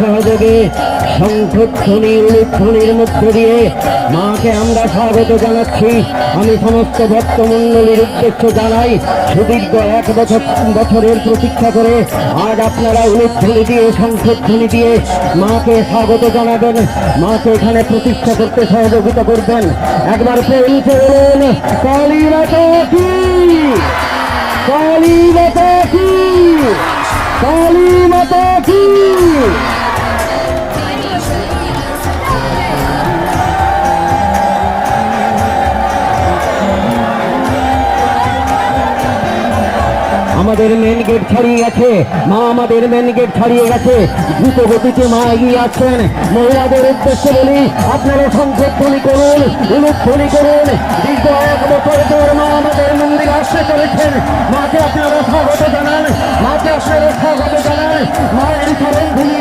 সহযোগে শঙ্খধ্বনি উলুধ্বনির মধ্য দিয়ে মাকে আমরা স্বাগত জানাচ্ছি। আমি সমস্ত ভক্তমণ্ডলীর উদ্দেশ্য জানাই, সুদীর্ঘ 1 বছরের প্রতীক্ষা করে আজ আপনারা উলুধ্বনি দিয়ে শঙ্খধ্বনি দিয়ে মাকে স্বাগত জানাবেন, মাকে এখানে প্রতিষ্ঠা করতে সহযোগিতা করবেন। একবার পৌঁছে বলুন কালী মাতা কি, কালী মাতা কি, কালী মাতা কি। আমাদের মেন গেট ছাড়িয়ে গেছে মা, আমাদের মেন গেট ছাড়িয়ে গেছে, দ্রুত গতিতে মা এগিয়ে আসছেন। মহিলাদের উদ্দেশ্যে বলি, আপনারা শঙ্খধ্বনি করুন, উলুধ্বনি করুন। দীর্ঘ 1 বছর পর মা আমাদের মন্দিরে আসতে চলেছেন। মাকে আপনারা স্বাগত জানান, মাকে আপনারা স্বাগত জানান। মায়ের চরণ ধুলি